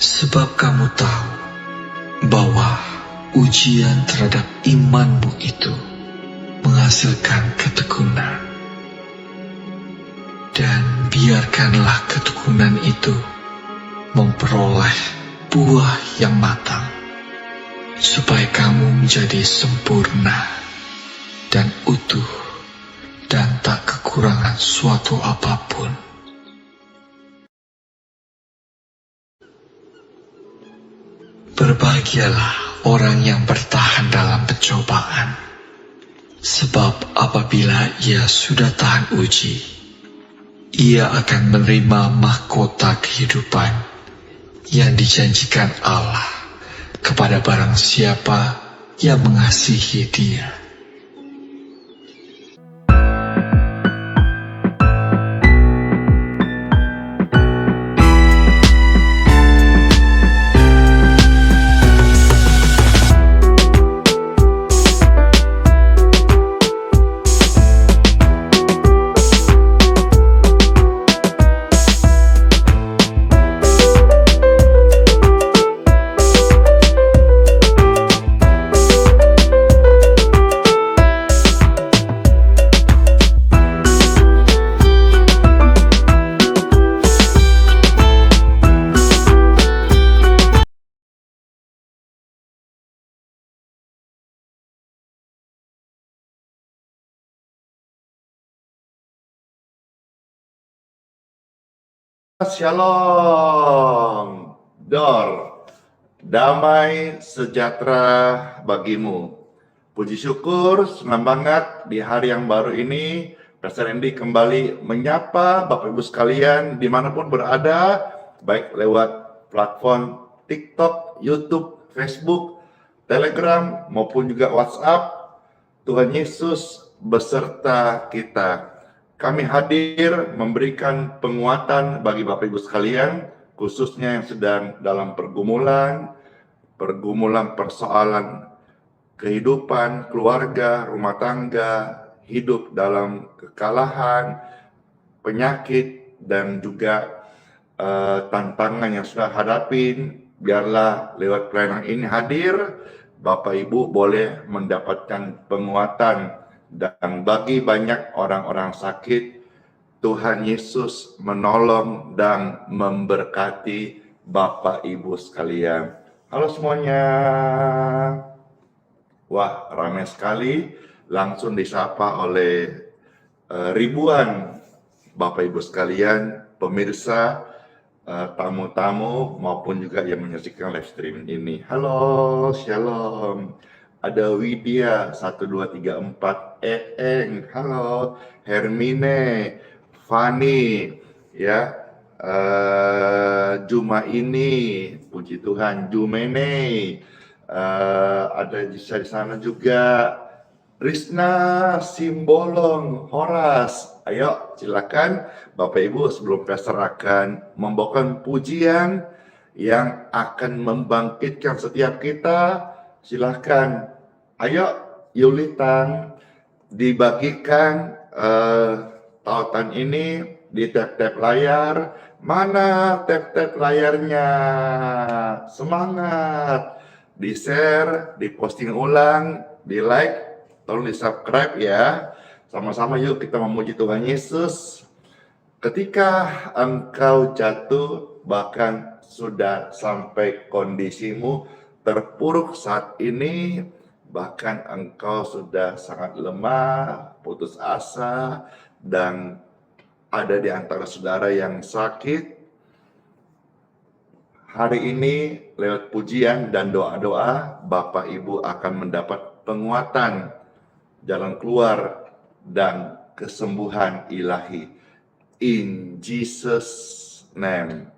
Sebab kamu tahu bahwa ujian terhadap imanmu itu menghasilkan ketekunan. Dan biarkanlah ketekunan itu memperoleh buah yang matang, supaya kamu menjadi sempurna dan utuh dan tak kekurangan suatu apapun. Berbahagialah orang yang bertahan dalam pencobaan, sebab apabila ia sudah tahan uji, ia akan menerima mahkota kehidupan yang dijanjikan Allah kepada barang siapa yang mengasihi Dia. Shalom, Dor, damai sejahtera bagimu. Puji syukur, senang banget di hari yang baru ini Pastor Andy kembali menyapa Bapak Ibu sekalian dimanapun berada, baik lewat platform TikTok, YouTube, Facebook, Telegram, maupun juga WhatsApp. Tuhan Yesus beserta kita. Kami hadir memberikan penguatan bagi Bapak Ibu sekalian, khususnya yang sedang dalam pergumulan persoalan kehidupan, keluarga, rumah tangga, hidup dalam kekalahan, penyakit, dan juga tantangan yang sudah hadapin. Biarlah lewat pelayanan ini hadir, Bapak Ibu boleh mendapatkan penguatan. Dan bagi banyak orang-orang sakit, Tuhan Yesus menolong dan memberkati Bapak Ibu sekalian. Halo semuanya. Wah, ramai sekali. Langsung disapa oleh ribuan Bapak Ibu sekalian, pemirsa, tamu-tamu, maupun juga yang menyaksikan live stream ini. Halo, shalom. Ada Widya 1234, Eeng, halo, Hermine, Fani, ya, Juma ini, puji Tuhan, Jumene, ada di sana juga, Risna, Simbolong, Horas. Ayo, silakan Bapak Ibu sebelum Pastor akan membawakan pujian yang akan membangkitkan setiap kita. Silahkan, ayo Yulitan, dibagikan tautan ini di tab-tab layar. Mana tab-tab layarnya? Semangat, di-share, di-posting ulang, di-like, tolong di-subscribe ya. Sama-sama yuk kita memuji Tuhan Yesus. Ketika engkau jatuh, bahkan sudah sampai kondisimu terpuruk saat ini, bahkan engkau sudah sangat lemah, putus asa, dan ada di antara saudara yang sakit. Hari ini lewat pujian dan doa-doa, Bapak Ibu akan mendapat penguatan, jalan keluar, dan kesembuhan ilahi. In Jesus' name.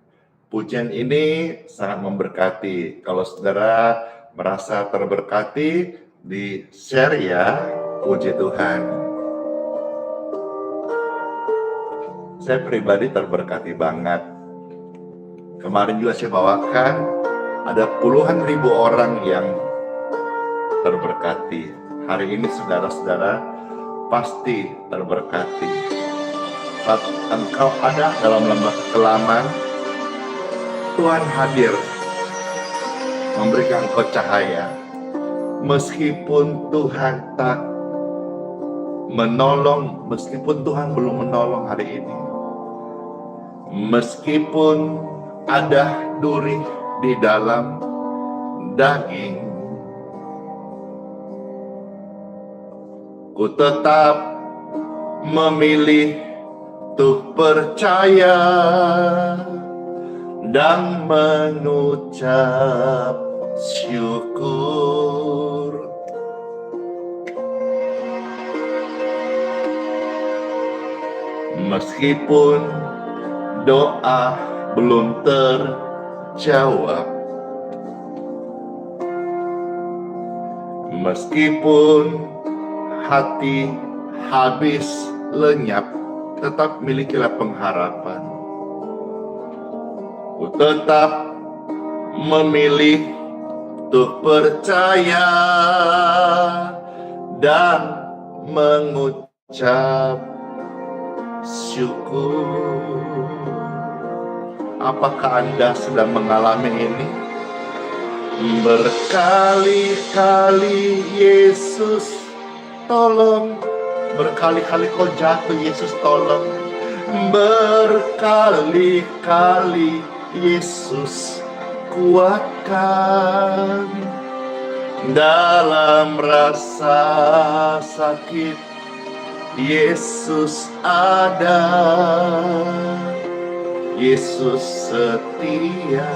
Pujian ini sangat memberkati. Kalau saudara merasa terberkati, di-share ya. Puji Tuhan. Saya pribadi terberkati banget. Kemarin juga saya bawakan, ada puluhan ribu orang yang terberkati. Hari ini saudara-saudara pasti terberkati. Saat engkau ada dalam lembah kekelaman, Tuhan hadir memberikan engkau cahaya. Meskipun Tuhan tak menolong, meskipun Tuhan belum menolong hari ini, meskipun ada duri di dalam daging, ku tetap memilih untuk percaya dan mengucap syukur. Meskipun doa belum terjawab, meskipun hati habis lenyap, tetap milikilah pengharapan. Ku tetap memilih untuk percaya dan mengucap syukur. Apakah Anda sedang mengalami ini? Berkali-kali Yesus tolong, berkali-kali kau jatuh, Yesus tolong. Berkali-kali Yesus kuatkan. Dalam rasa sakit Yesus ada, Yesus setia.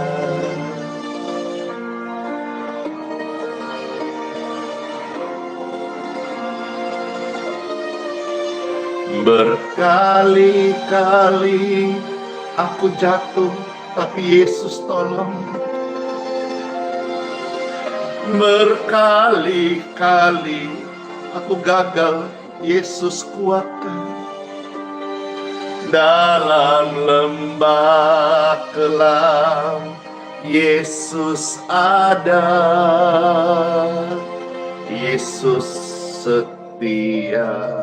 Berkali-kali aku jatuh, tapi Yesus tolong. Berkali-kali aku gagal, Yesus kuatkan. Dalam lembah kelam, Yesus ada, Yesus setia.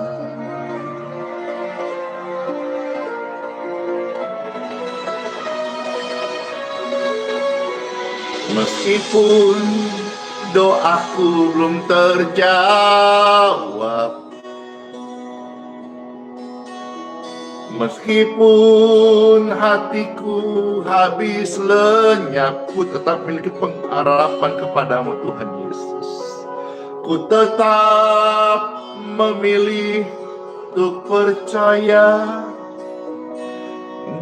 Meskipun doaku belum terjawab, meskipun hatiku habis lenyap, ku tetap memiliki pengharapan kepadamu Tuhan Yesus. Ku tetap memilih untuk percaya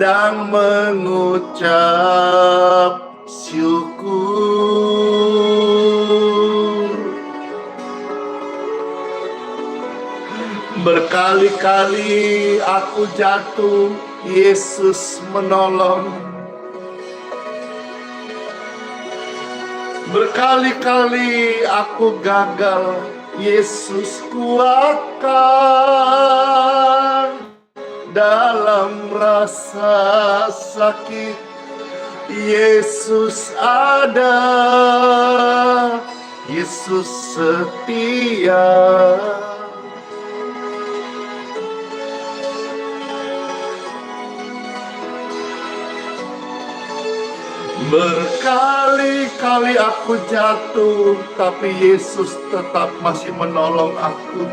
dan mengucap syukur. Berkali-kali aku jatuh, Yesus menolong. Berkali-kali aku gagal, Yesus kuatkan. Dalam rasa sakit, Yesus ada, Yesus setia. Berkali-kali aku jatuh, tapi Yesus tetap masih menolong aku.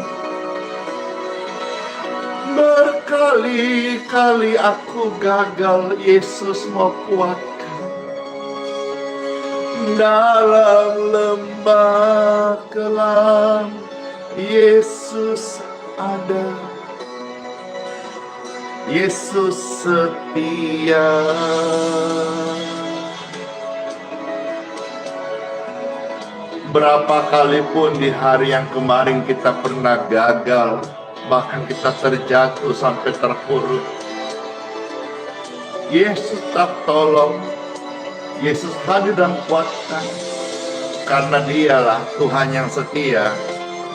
Berkali-kali aku gagal, Yesus mau kuatkan. Dalam lembah kelam, Yesus ada, Yesus setia. Berapa kali pun di hari yang kemarin kita pernah gagal, bahkan kita terjatuh sampai terpuruk, Yesus tetap tolong, Yesus hadir dan kuatkan. Karena dialah Tuhan yang setia,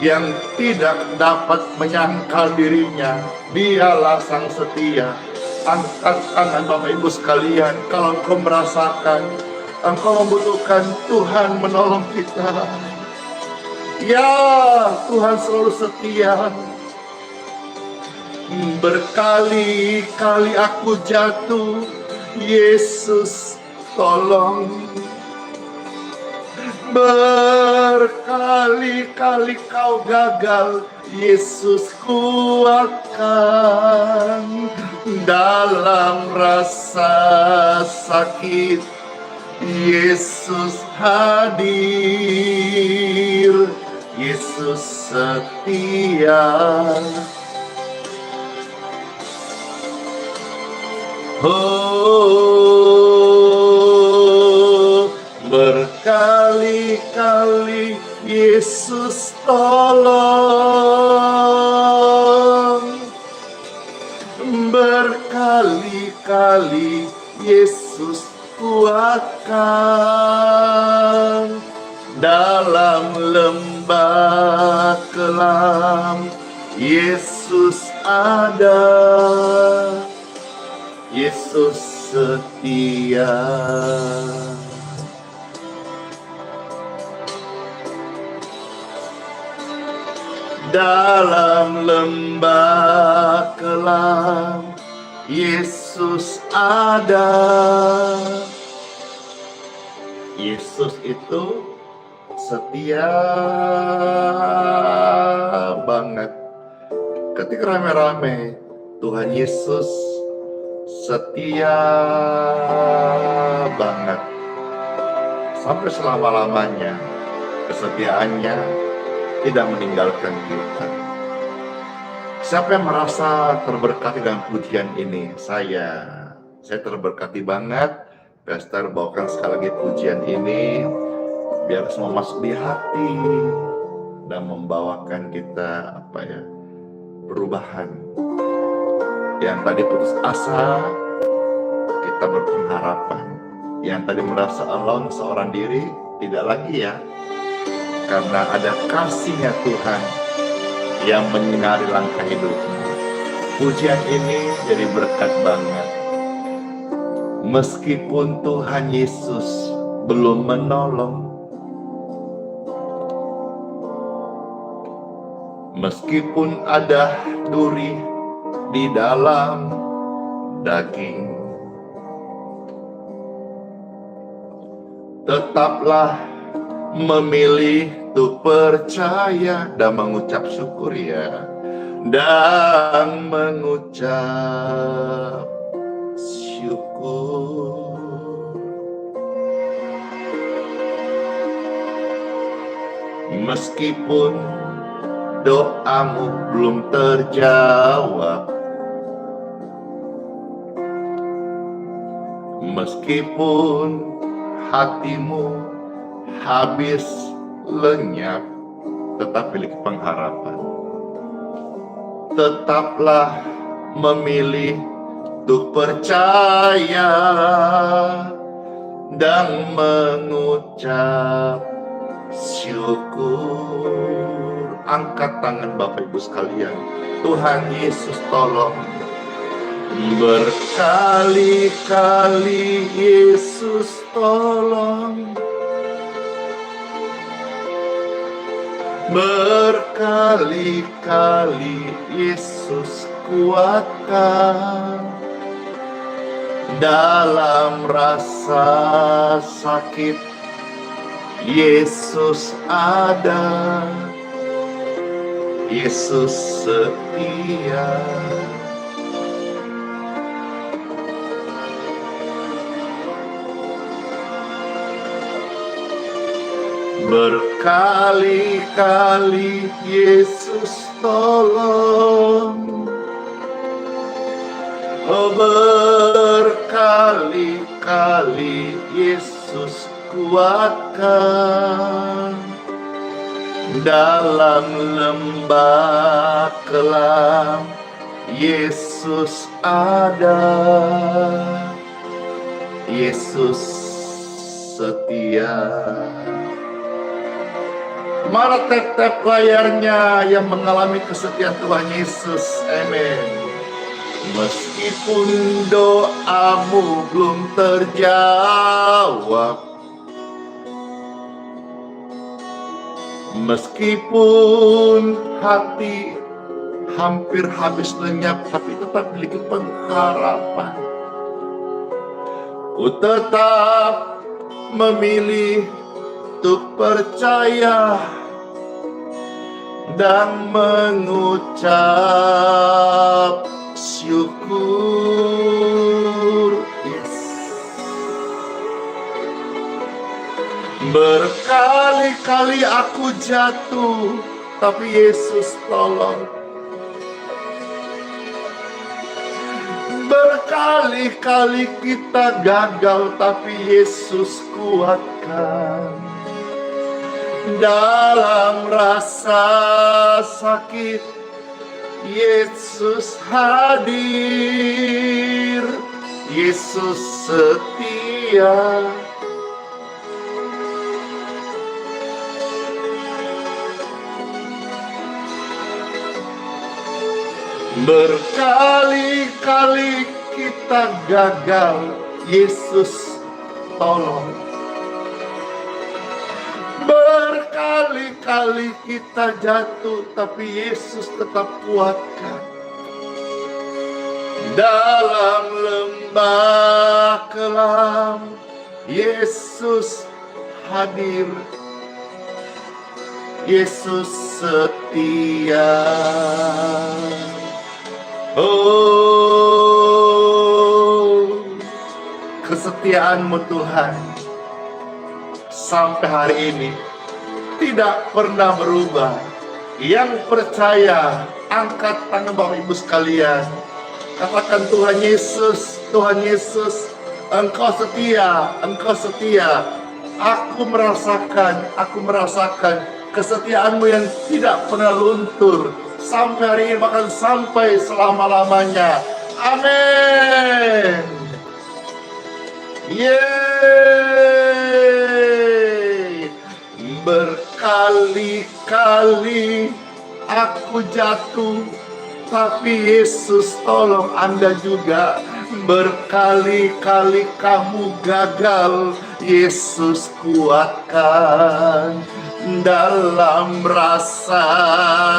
yang tidak dapat menyangkal dirinya. Dialah sang setia. Angkat tangan Bapak Ibu sekalian, kalau engkau merasakan engkau membutuhkan Tuhan menolong kita. Ya, Tuhan selalu setia. Berkali-kali aku jatuh, Yesus tolong. Berkali-kali kau gagal, Yesus kuatkan. Dalam rasa sakit, Yesus hadir. Yesus setia. Oh, berkali-kali Yesus tolong. Berkali-kali Yesus kuatkan. Dalam lembah kelam, Yesus ada. Yesus setia. Dalam lembah kelam, Yesus ada. Yesus itu setia banget. Ketika rame-rame, Tuhan Yesus setia banget. Sampai selama-lamanya kesetiaannya tidak meninggalkan kita. Siapa yang merasa terberkati dengan pujian ini? Saya terberkati banget. Pastor bawakan sekali lagi pujian ini biar semua masuk di hati dan membawakan kita perubahan. Yang tadi putus asa, kita berpengharapan. Yang tadi merasa alone seorang diri, tidak lagi ya. Karena ada kasihnya Tuhan yang menyinari langkah hidupmu. Pujian ini jadi berkat banget. Meskipun Tuhan Yesus belum menolong, meskipun ada duri di dalam daging, tetaplah memilih untuk percaya dan mengucap syukur ya, dan mengucap syukur. Meskipun doamu belum terjawab, meskipun hatimu habis lenyap, tetap miliki pengharapan. Tetaplah memilih untuk percaya dan mengucap syukur. Angkat tangan Bapak Ibu sekalian. Tuhan Yesus tolong. Berkali-kali Yesus tolong. Berkali-kali Yesus kuatkan. Dalam rasa sakit, Yesus ada. Yesus setia. Berkali-kali Yesus tolong. Oh, berkali-kali Yesus kuatkan. Dalam lembah kelam, Yesus ada. Yesus setia. Mana tap-tap layarnya yang mengalami kesetiaan Tuhan Yesus? Amin. Meskipun doamu belum terjawab, Meskipun hati hampir habis lenyap, tapi tetap memiliki pengharapan. Ku tetap memilih untuk percaya dan mengucap syukur. Yes. Berkali-kali aku jatuh, tapi Yesus tolong. Berkali-kali kita gagal, tapi Yesus kuatkan. Dalam rasa sakit, Yesus hadir. Yesus setia. Berkali-kali kita gagal, Yesus tolong. Berkali-kali kita jatuh, tapi Yesus tetap kuatkan. Dalam lembah kelam, Yesus hadir. Yesus setia. Oh, kesetiaan-Mu Tuhan sampai hari ini tidak pernah berubah. Yang percaya, angkat tangan Bapak Ibu sekalian. Katakan, Tuhan Yesus, Tuhan Yesus, Engkau setia, Engkau setia. Aku merasakan kesetiaan-Mu yang tidak pernah luntur. Sampai hari ini, bahkan sampai selama-lamanya. Amin. Yeay. Berkali-kali aku jatuh, tapi Yesus tolong Anda juga. Berkali-kali kamu gagal, Yesus kuatkan. Dalam rasa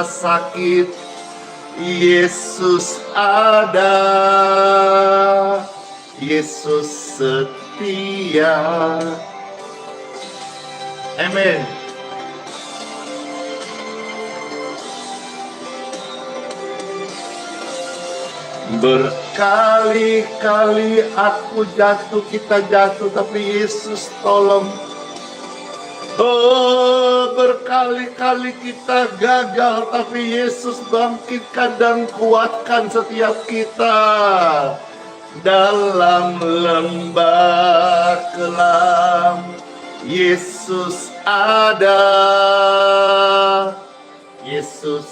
sakit, Yesus ada. Yesus setia. Amin. Berkali-kali aku jatuh, kita jatuh, tapi Yesus tolong. Oh, berkali-kali kita gagal, tapi Yesus bangkitkan dan kuatkan setiap kita. Dalam lembah kelam, Yesus ada. Yesus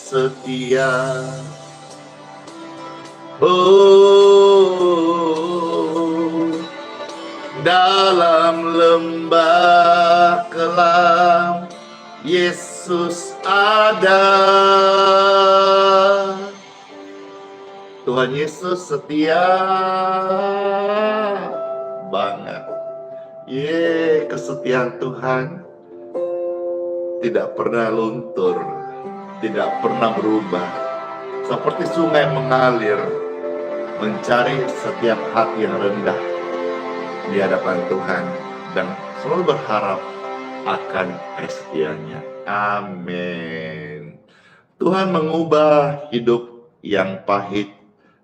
setia. Oh, dalam lembah kelam, Yesus ada. Tuhan Yesus setia banget. Kesetiaan Tuhan tidak pernah luntur, tidak pernah berubah. Seperti sungai mengalir, mencari setiap hati yang rendah di hadapan Tuhan dan selalu berharap akan kesetiaannya. Amin. Tuhan mengubah hidup yang pahit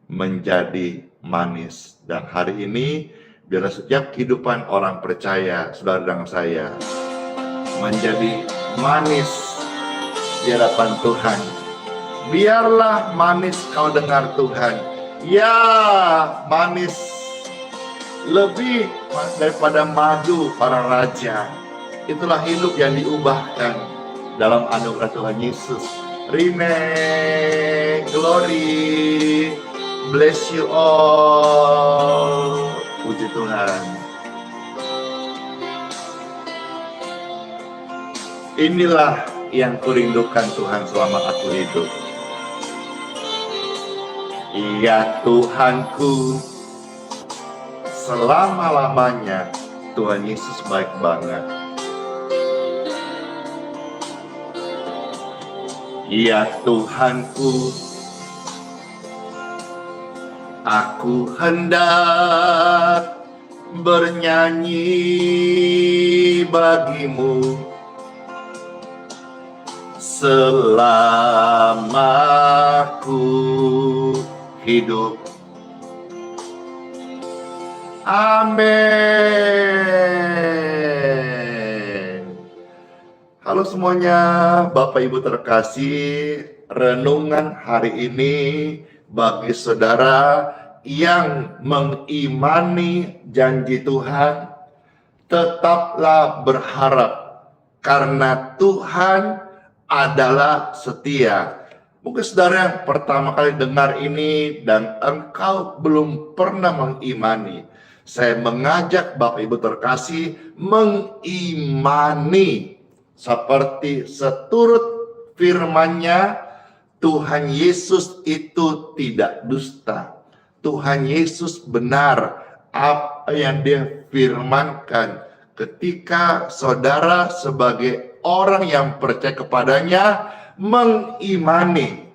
menjadi manis. Dan hari ini, biarlah setiap kehidupan orang percaya, saudara dan saya, menjadi manis di hadapan Tuhan. Biarlah manis kau dengar Tuhan. Ya, manis lebih daripada madu para raja. Itulah hidup yang diubahkan dalam anugerah Tuhan Yesus. Remain glory, bless you all. Puji Tuhan. Inilah yang kurindukan Tuhan selama aku hidup. Iya Tuhanku, selama-lamanya Tuhan Yesus baik banget. Ya Tuhanku, aku hendak bernyanyi bagimu selama ku hidup. Amin. Halo semuanya, Bapak Ibu terkasih, renungan hari ini bagi saudara yang mengimani janji Tuhan, tetaplah berharap karena Tuhan adalah setia. Mungkin saudara yang pertama kali dengar ini dan engkau belum pernah mengimani, saya mengajak Bapak Ibu terkasih mengimani seperti seturut firman-Nya. Tuhan Yesus itu tidak dusta. Tuhan Yesus benar apa yang Dia firmankan. Ketika saudara sebagai orang yang percaya kepadanya mengimani,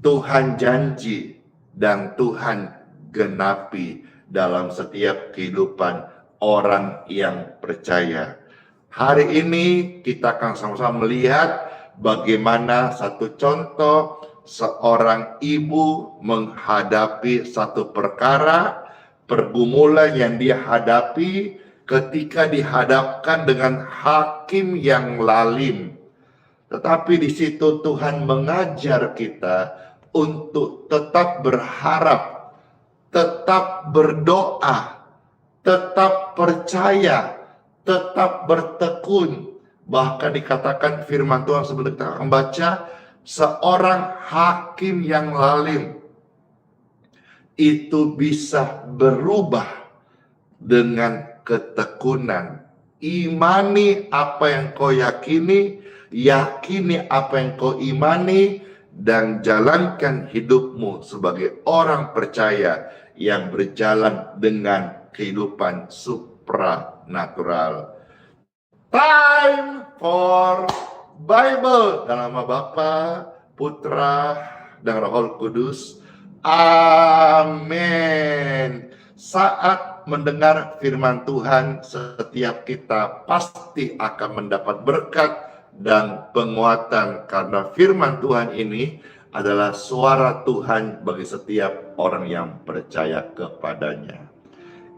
Tuhan janji dan Tuhan genapi dalam setiap kehidupan orang yang percaya. Hari ini kita akan sama-sama melihat bagaimana satu contoh seorang ibu menghadapi satu perkara, pergumulan yang dia hadapi ketika dihadapkan dengan hakim yang lalim. Tetapi di situ Tuhan mengajar kita untuk tetap berharap, tetap berdoa, tetap percaya, tetap bertekun. Bahkan dikatakan firman Tuhan sebelum kita akan baca, seorang hakim yang lalim itu bisa berubah dengan ketekunan. Imani apa yang kau yakini, yakini apa yang kau imani, dan jalankan hidupmu sebagai orang percaya yang berjalan dengan kehidupan supranatural. Time for Bible dalam nama Bapa, Putra, dan Roh Kudus. Amin. Saat mendengar firman Tuhan, setiap kita pasti akan mendapat berkat dan penguatan karena firman Tuhan ini adalah suara Tuhan bagi setiap orang yang percaya kepadanya.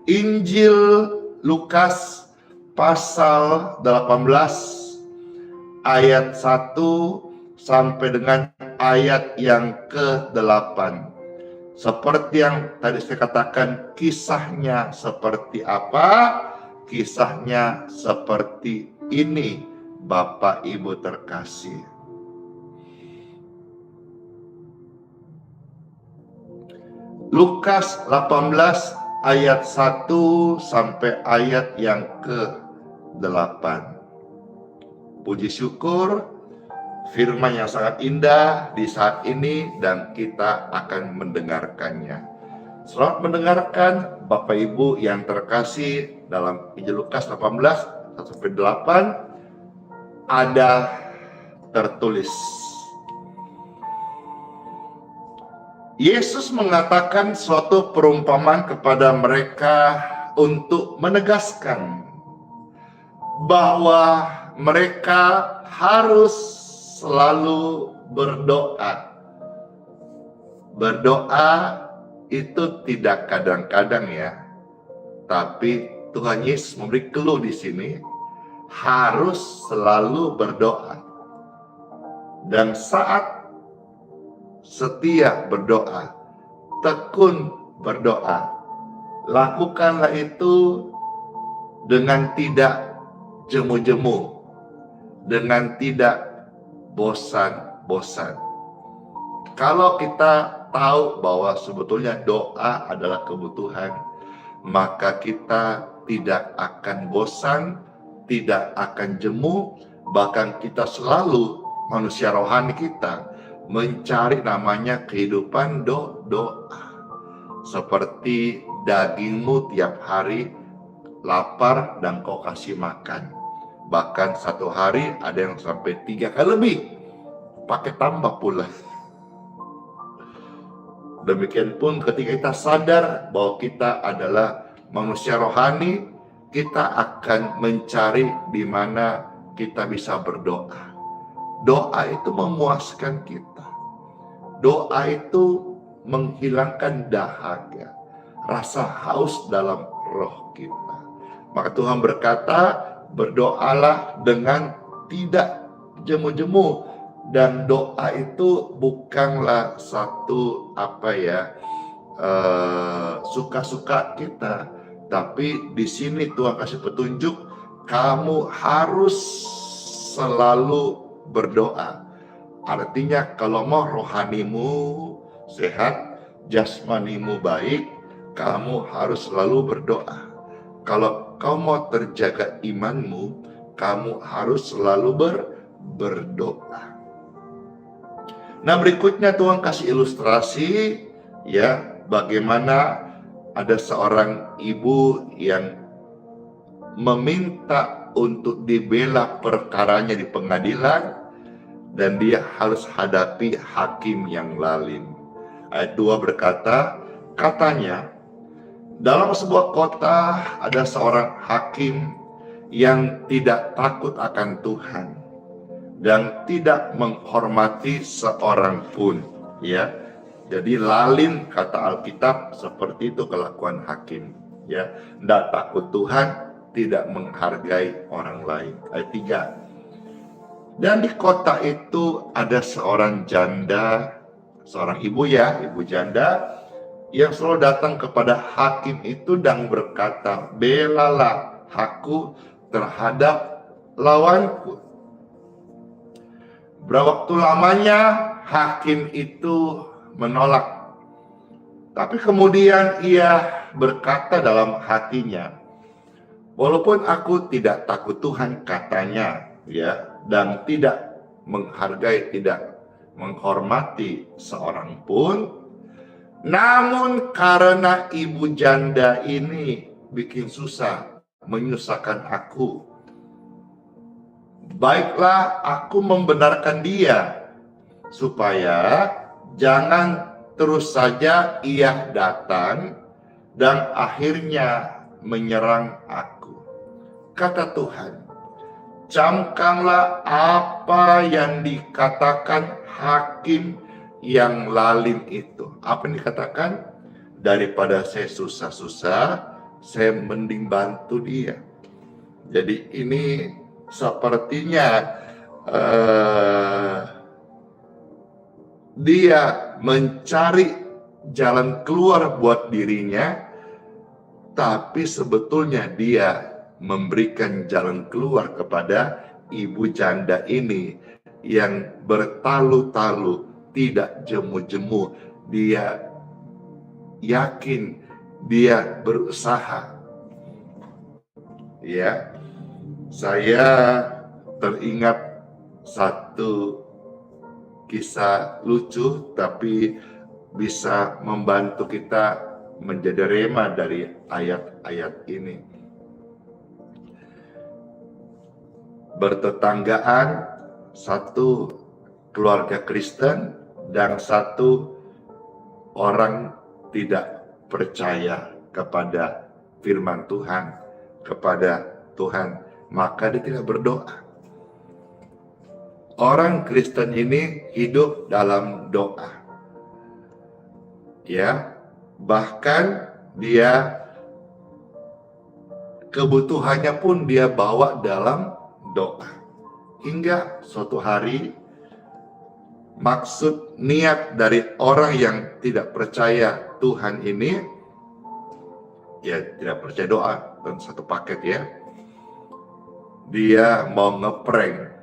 Injil Lukas pasal 18 ayat 1 sampai dengan ayat yang ke-8. Seperti yang tadi saya katakan, kisahnya seperti apa? Kisahnya seperti ini, Bapak Ibu terkasih. Lukas 18 ayat 1 sampai ayat yang ke-8. Puji syukur, firman yang sangat indah di saat ini dan kita akan mendengarkannya. Selamat mendengarkan Bapak Ibu yang terkasih. Dalam Injil Lukas 18 sampai 8 ada tertulis, Yesus mengatakan suatu perumpamaan kepada mereka untuk menegaskan bahwa mereka harus selalu berdoa. Berdoa itu tidak kadang-kadang ya, tapi Tuhan Yesus memberi clue di sini, harus selalu berdoa. Dan saat setia berdoa, tekun berdoa, lakukanlah itu dengan tidak jemu-jemu, dengan tidak bosan-bosan. Kalau kita tahu bahwa sebetulnya doa adalah kebutuhan, maka kita tidak akan bosan, tidak akan jemu, bahkan kita selalu, manusia rohani kita, mencari namanya kehidupan doa. Seperti dagingmu tiap hari lapar dan kau kasih makan. Bahkan satu hari ada yang sampai 3 kali lebih. pakai tambah pula. Demikian pun ketika kita sadar bahwa kita adalah manusia rohani, kita akan mencari di mana kita bisa berdoa. Doa itu memuaskan kita. Doa itu menghilangkan dahaga, rasa haus dalam roh kita. Maka Tuhan berkata, berdoalah dengan tidak jemu-jemu. Dan doa itu bukanlah satu suka-suka kita, tapi di sini Tuhan kasih petunjuk, kamu harus selalu berdoa. Artinya kalau mau rohanimu sehat, jasmanimu baik, kamu harus selalu berdoa. Kalau kau mau terjaga imanmu, kamu harus selalu berdoa. Nah, berikutnya Tuhan kasih ilustrasi ya, bagaimana ada seorang ibu yang meminta untuk dibela perkaranya di pengadilan dan dia harus hadapi hakim yang lalim. Ayat 2 berkata, katanya, dalam sebuah kota ada seorang hakim yang tidak takut akan Tuhan dan tidak menghormati seorang pun, ya. Jadi lalim kata Alkitab, seperti itu kelakuan hakim, ya. Tidak takut Tuhan, tidak menghargai orang lain. Ayat 3. Dan di kota itu ada seorang janda, seorang ibu janda yang selalu datang kepada hakim itu dan berkata, belalah aku terhadap lawanku. Berapa waktu lamanya hakim itu menolak. Tapi kemudian ia berkata dalam hatinya, walaupun aku tidak takut Tuhan katanya, ya, dan tidak menghargai, tidak menghormati seorang pun, namun karena ibu janda ini bikin susah, menyusahkan aku, baiklah aku membenarkan dia, supaya jangan terus saja ia datang dan akhirnya menyerang aku. Kata Tuhan, camkanlah apa yang dikatakan hakim yang lalim itu. Apa yang dikatakan? Daripada saya susah-susah, saya mending bantu dia. Jadi ini sepertinya dia mencari jalan keluar buat dirinya, tapi sebetulnya dia memberikan jalan keluar kepada ibu janda ini yang bertalu-talu, tidak jemu-jemu. Dia yakin, dia berusaha. Ya, saya teringat satu kisah lucu tapi bisa membantu kita menjadi rema dari ayat-ayat ini. Bertetanggaan satu keluarga Kristen dan satu orang tidak percaya kepada firman Tuhan, kepada Tuhan, maka dia tidak berdoa. Orang Kristen ini hidup dalam doa, ya, bahkan dia kebutuhannya pun dia bawa dalam doa. Hingga suatu hari, maksud niat dari orang yang tidak percaya Tuhan ini, ya tidak percaya doa, dan satu paket ya, dia mau ngeprank.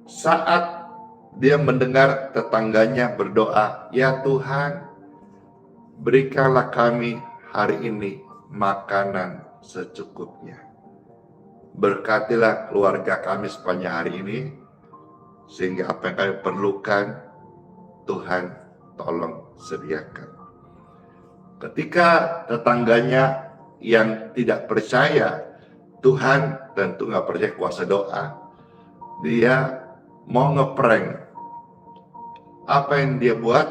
Saat dia mendengar tetangganya berdoa, ya Tuhan, berikanlah kami hari ini makanan secukupnya. Berkatilah keluarga kami sepanjang hari ini, sehingga apa yang kami perlukan, Tuhan tolong sediakan. Ketika tetangganya yang tidak percaya Tuhan, tentu nggak percaya kuasa doa, dia mau ngeprank. Apa yang dia buat?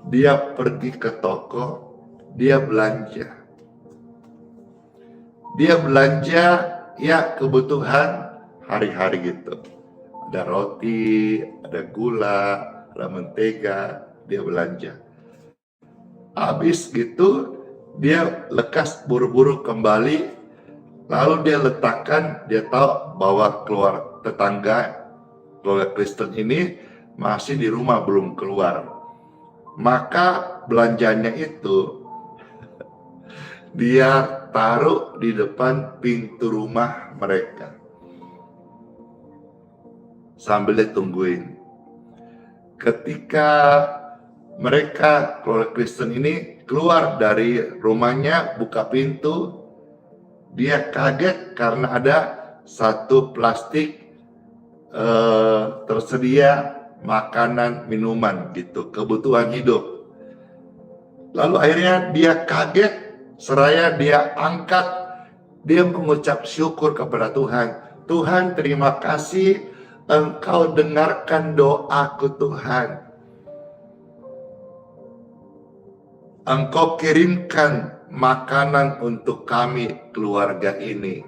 Dia pergi ke toko, dia belanja. Dia belanja ya kebutuhan hari-hari gitu. Ada roti, ada gula, ada mentega, dia belanja. Habis gitu, dia lekas buru-buru kembali, lalu dia letakkan, dia tahu bahwa keluarga Kristen ini masih di rumah, belum keluar. Maka belanjanya itu dia taruh di depan pintu rumah mereka sambil dia tungguin. Ketika mereka keluarga Kristen ini keluar dari rumahnya, buka pintu, dia kaget karena ada satu plastik tersedia makanan, minuman gitu, kebutuhan hidup. Lalu akhirnya dia kaget, seraya dia angkat, dia mengucap syukur kepada Tuhan. Tuhan, terima kasih Engkau dengarkan doaku Tuhan. Engkau kirimkan makanan untuk kami keluarga ini.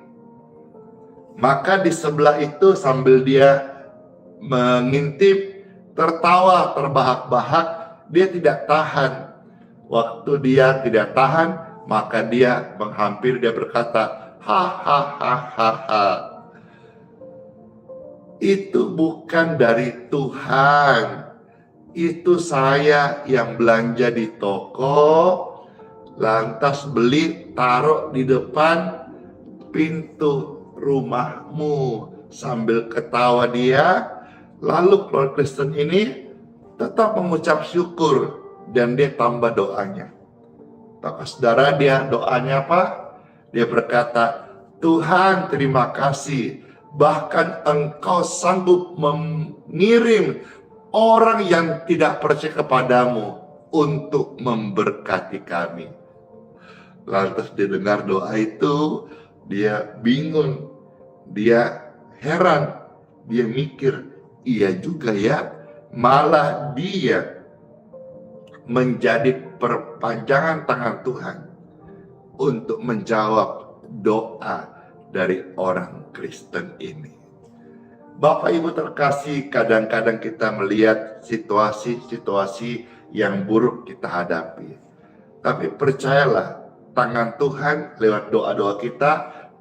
Maka di sebelah itu sambil dia mengintip, tertawa terbahak-bahak, dia tidak tahan. Waktu dia tidak tahan, maka dia menghampiri, dia berkata, hahaha. Itu bukan dari Tuhan. Itu saya yang belanja di toko, lantas beli, taruh di depan pintu rumahmu. Sambil ketawa dia, lalu keluarga Kristen ini tetap mengucap syukur dan dia tambah doanya. Tapi saudara, dia doanya apa? Dia berkata, Tuhan terima kasih, bahkan Engkau sanggup mengirim orang yang tidak percaya kepadamu untuk memberkati kami. Lantas dia dengar doa itu, dia bingung, dia heran, dia mikir, iya juga ya, malah dia menjadi perpanjangan tangan Tuhan untuk menjawab doa dari orang Kristen ini. Bapak Ibu terkasih, kadang-kadang kita melihat situasi-situasi yang buruk kita hadapi. Tapi percayalah, tangan Tuhan lewat doa-doa kita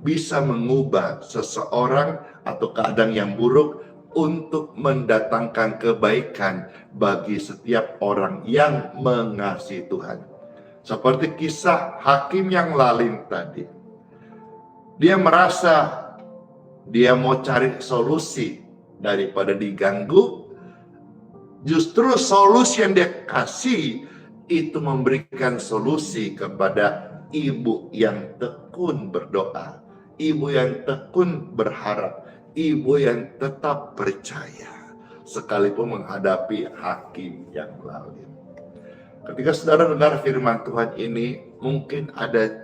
bisa mengubah seseorang atau keadaan yang buruk untuk mendatangkan kebaikan bagi setiap orang yang mengasihi Tuhan. Seperti kisah hakim yang lalim tadi. Dia merasa dia mau cari solusi daripada diganggu. Justru solusi yang dia kasih itu memberikan solusi kepada ibu yang tekun berdoa, ibu yang tekun berharap, ibu yang tetap percaya sekalipun menghadapi hakim yang lalim. Ketika saudara dengar firman Tuhan ini, mungkin ada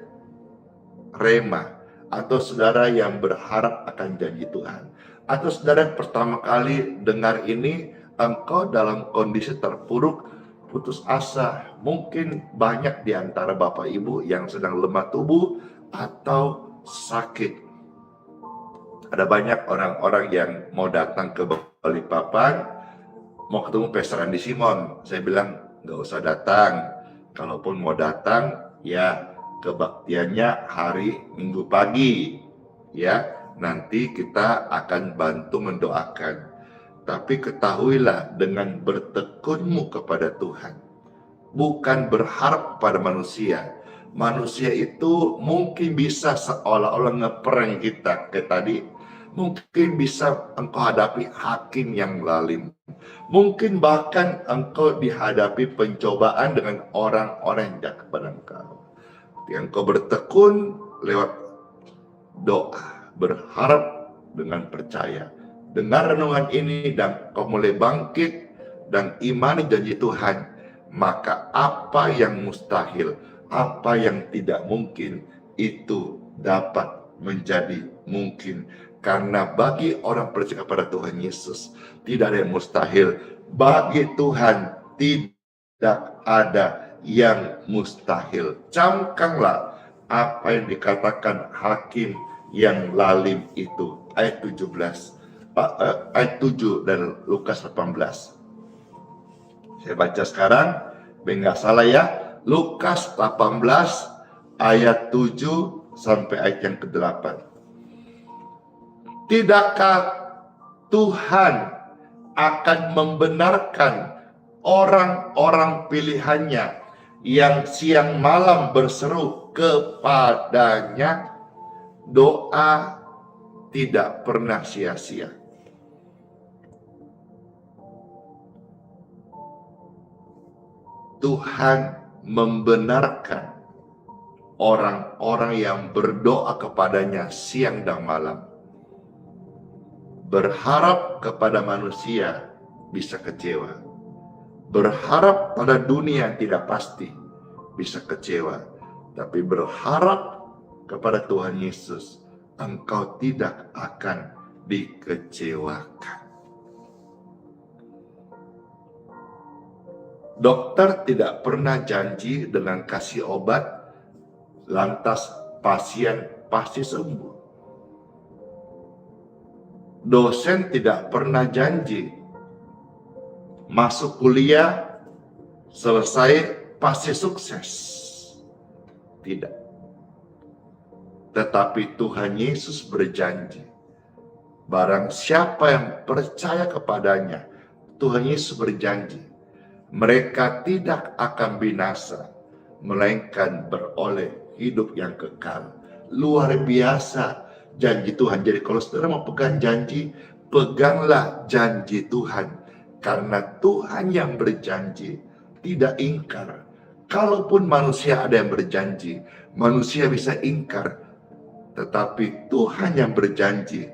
rema, atau saudara yang berharap akan janji Tuhan, atau saudara yang pertama kali dengar ini, engkau dalam kondisi terpuruk, putus asa. Mungkin banyak di antara Bapak Ibu yang sedang lemah tubuh atau sakit. Ada banyak orang-orang yang mau datang ke Balikpapan, mau ketemu Pastor Andi Simon. Saya bilang, nggak usah datang. Kalaupun mau datang, ya kebaktiannya hari Minggu pagi. Ya, nanti kita akan bantu mendoakan. Tapi ketahuilah, dengan bertekunmu kepada Tuhan, bukan berharap pada manusia. Manusia itu mungkin bisa seolah-olah ngeprank kita kayak tadi. Mungkin bisa engkau hadapi hakim yang lalim. Mungkin bahkan engkau dihadapi pencobaan dengan orang-orang yang jahat kepada engkau. Yang engkau bertekun lewat doa, berharap dengan percaya. Dengar renungan ini dan kau mulai bangkit dan imani janji Tuhan, maka apa yang mustahil, apa yang tidak mungkin itu dapat menjadi mungkin. Karena bagi orang percaya kepada Tuhan Yesus, tidak ada yang mustahil. Bagi Tuhan tidak ada yang mustahil. Camkanlah apa yang dikatakan hakim yang lalim itu. Ayat 17, ayat 7 dan Lukas 18. Saya baca sekarang, biar nggak salah ya. Lukas 18 ayat 7 sampai ayat yang ke-8. Tidakkah Tuhan akan membenarkan orang-orang pilihannya yang siang malam berseru kepadanya? Doa tidak pernah sia-sia. Tuhan membenarkan orang-orang yang berdoa kepadanya siang dan malam. Berharap kepada manusia bisa kecewa. Berharap pada dunia yang tidak pasti bisa kecewa. Tapi berharap kepada Tuhan Yesus, engkau tidak akan dikecewakan. Dokter tidak pernah janji dengan kasih obat, lantas pasien pasti sembuh. Dosen tidak pernah janji masuk kuliah, selesai pasti sukses. Tidak. Tetapi Tuhan Yesus berjanji, barang siapa yang percaya kepadanya, Tuhan Yesus berjanji, mereka tidak akan binasa, melainkan beroleh hidup yang kekal. Luar biasa janji Tuhan. Jadi kalau saudara mau pegang janji, peganglah janji Tuhan. Karena Tuhan yang berjanji tidak ingkar. Kalaupun manusia ada yang berjanji, manusia bisa ingkar. Tetapi Tuhan yang berjanji,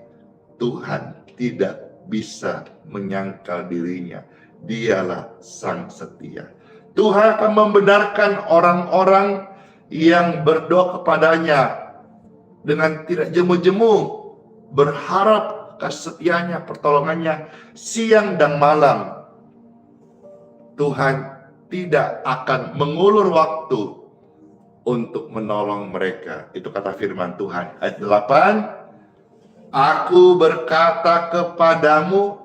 Tuhan tidak bisa menyangkal dirinya. Dialah sang setia. Tuhan akan membenarkan orang-orang yang berdoa kepadanya dengan tidak jemu-jemu, berharap kesetiaannya, pertolongannya siang dan malam. Tuhan tidak akan mengulur waktu untuk menolong mereka. Itu kata firman Tuhan. Ayat 8, aku berkata kepadamu,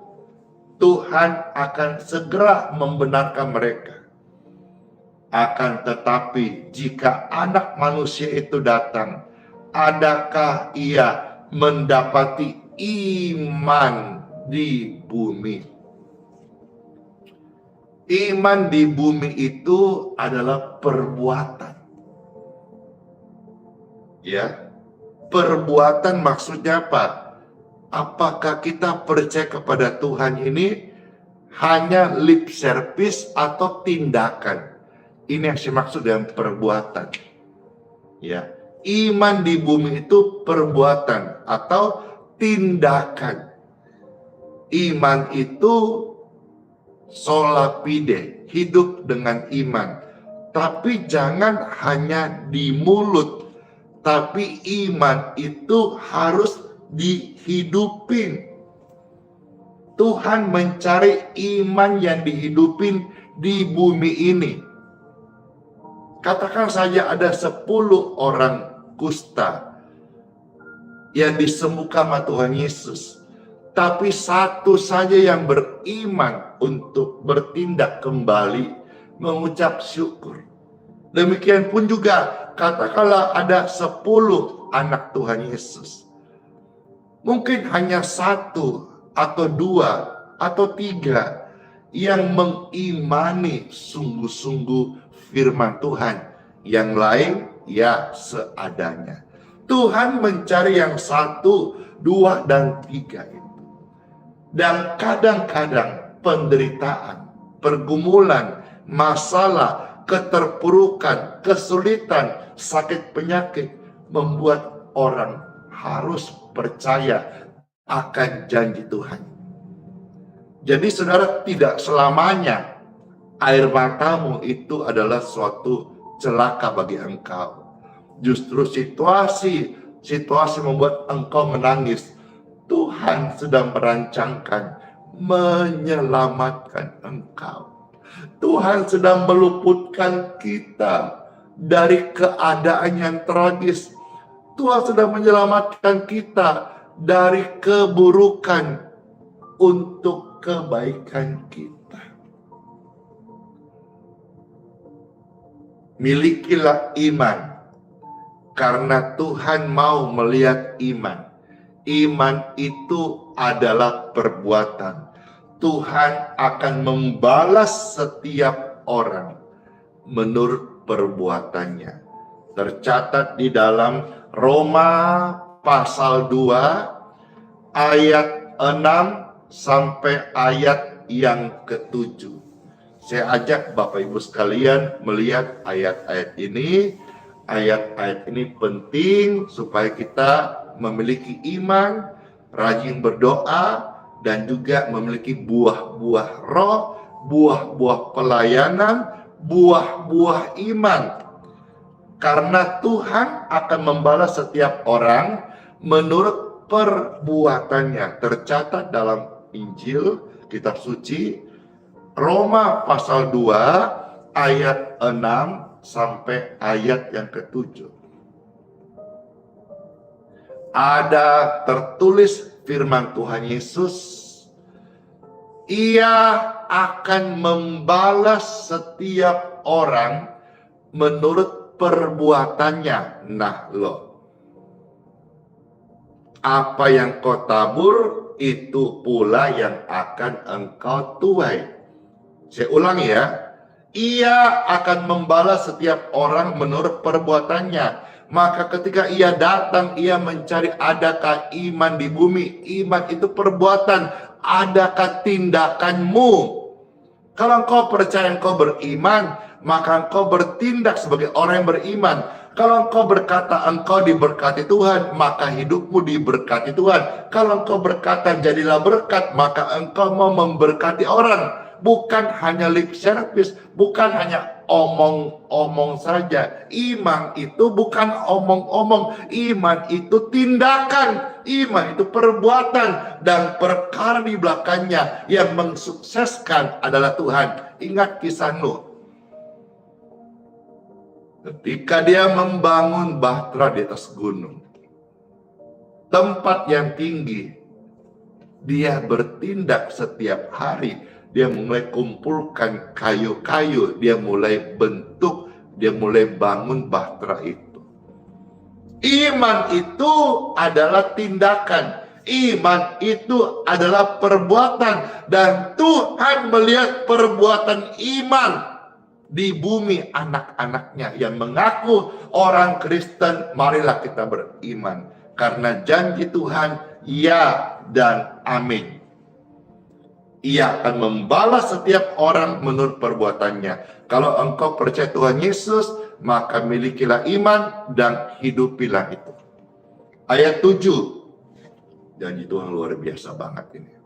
Tuhan akan segera membenarkan mereka. Akan tetapi jika anak manusia itu datang, adakah ia mendapati iman di bumi? Iman di bumi itu adalah perbuatan. Ya, perbuatan maksudnya apa? Apakah kita percaya kepada Tuhan ini hanya lip service atau tindakan? Ini yang saya maksud dengan perbuatan. Ya, iman di bumi itu perbuatan atau tindakan. Iman itu sola fide, hidup dengan iman. Tapi jangan hanya di mulut, tapi iman itu harus dihidupin. Tuhan mencari iman yang dihidupin di bumi ini. Katakan saja ada 10 orang kusta yang disembuhkan sama Tuhan Yesus. Tapi satu saja yang beriman untuk bertindak kembali, mengucap syukur. Demikian pun juga katakanlah ada 10 anak Tuhan Yesus. Mungkin hanya 1 atau 2 atau 3 yang mengimani sungguh-sungguh firman Tuhan. Yang lain ya seadanya. Tuhan mencari yang 1, 2, dan 3 itu. Dan kadang-kadang penderitaan, pergumulan, masalah, keterpurukan, kesulitan, sakit penyakit membuat orang harus percaya akan janji Tuhan. Jadi saudara, tidak selamanya air matamu itu adalah suatu celaka bagi engkau. Justru situasi, situasi membuat engkau menangis, Tuhan sedang merancangkan menyelamatkan engkau. Tuhan sedang meluputkan kita dari keadaan yang tragis. Tuhan sedang menyelamatkan kita dari keburukan untuk kebaikan kita. Milikilah iman, karena Tuhan mau melihat iman. Iman itu adalah perbuatan. Tuhan akan membalas setiap orang menurut perbuatannya. Tercatat di dalam Roma pasal 2 ayat 6 sampai ayat yang ke-7. Saya ajak Bapak Ibu sekalian melihat ayat-ayat ini. Ayat-ayat ini penting supaya kita memiliki iman, rajin berdoa, dan juga memiliki buah-buah roh, buah-buah pelayanan, buah-buah iman. Karena Tuhan akan membalas setiap orang menurut perbuatannya. Tercatat dalam Injil, kitab suci, Roma pasal 2 ayat 6 sampai ayat yang ke-7. Ada tertulis firman Tuhan Yesus, Ia akan membalas setiap orang menurut perbuatannya. Nah loh, apa yang kau tabur, itu pula yang akan engkau tuai. Saya ulangi ya, Ia akan membalas setiap orang menurut perbuatannya. Maka ketika ia datang, ia mencari adakah iman di bumi. Iman itu perbuatan. Adakah tindakanmu? Kalau engkau percaya engkau beriman, maka engkau bertindak sebagai orang yang beriman. Kalau engkau berkata engkau diberkati Tuhan, maka hidupmu diberkati Tuhan. Kalau engkau berkata jadilah berkat, maka engkau mau memberkati orang. Bukan hanya lip service, bukan hanya omong-omong saja. Iman itu bukan omong-omong, iman itu tindakan, iman itu perbuatan, dan perkara di belakangnya yang mensukseskan adalah Tuhan. Ingat kisah Nuh. Ketika dia membangun bahtera di atas gunung, tempat yang tinggi, dia bertindak setiap hari. Dia mulai kumpulkan kayu-kayu, dia mulai bentuk, dia mulai bangun bahtera itu. Iman itu adalah tindakan, iman itu adalah perbuatan, dan Tuhan melihat perbuatan iman di bumi anak-anaknya yang mengaku orang Kristen. Marilah kita beriman, karena janji Tuhan ya dan amin. Ia akan membalas setiap orang menurut perbuatannya. Kalau engkau percaya Tuhan Yesus, maka milikilah iman dan hidupilah itu. Ayat 7. Janji Tuhan luar biasa banget ini.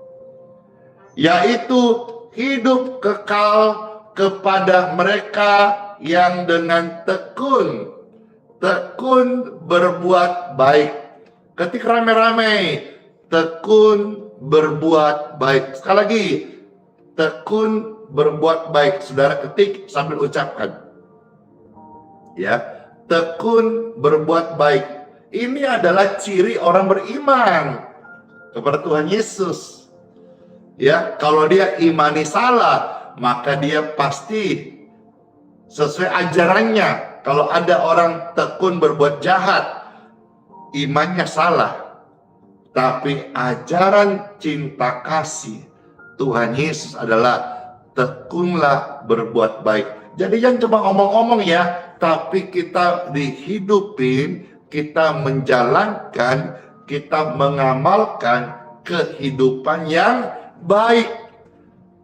Yaitu hidup kekal kepada mereka yang dengan tekun berbuat baik. Ketika rame-rame, tekun berbuat baik. Sekali lagi, tekun berbuat baik. Saudara ketik sambil ucapkan. Ya, tekun berbuat baik. Ini adalah ciri orang beriman kepada Tuhan Yesus. Ya, kalau dia imani salah, maka dia pasti sesuai ajarannya. Kalau ada orang tekun berbuat jahat, imannya salah. Tapi ajaran cinta kasih Tuhan Yesus adalah tekunlah berbuat baik. Jadi jangan cuma omong-omong ya, tapi kita dihidupin, kita menjalankan, kita mengamalkan kehidupan yang baik.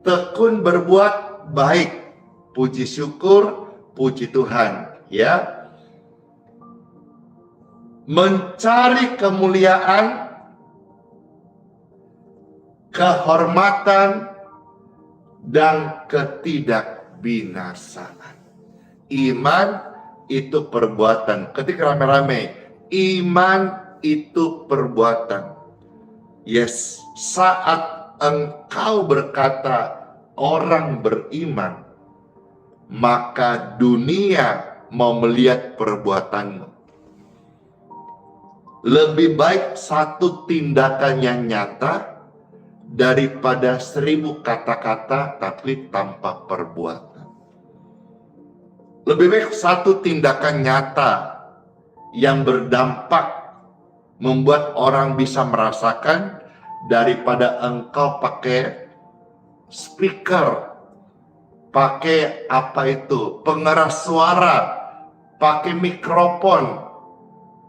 Tekun berbuat baik. Puji syukur, puji Tuhan, ya. Mencari kemuliaan, kehormatan, dan ketidakbinasaan. Iman itu perbuatan. Ketika rame-rame, iman itu perbuatan. Yes, saat engkau berkata orang beriman, maka dunia mau melihat perbuatanmu. Lebih baik satu tindakan yang nyata daripada 1000 kata-kata tapi tanpa perbuatan. Lebih baik satu tindakan nyata yang berdampak membuat orang bisa merasakan daripada engkau pakai speaker, pakai pengeras suara, pakai mikrofon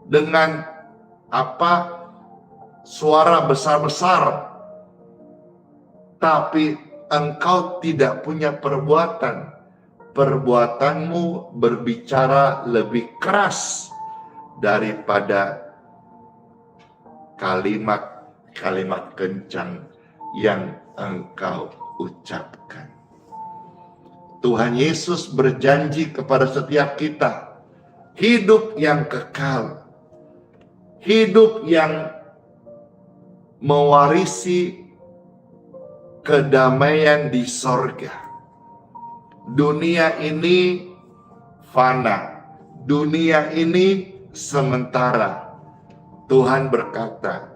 dengan suara besar-besar, tapi engkau tidak punya perbuatan. Perbuatanmu berbicara lebih keras daripada kalimat-kalimat kencang yang engkau ucapkan. Tuhan Yesus berjanji kepada setiap kita hidup yang kekal, hidup yang mewarisi kedamaian di sorga. Dunia ini fana, dunia ini sementara. Tuhan berkata,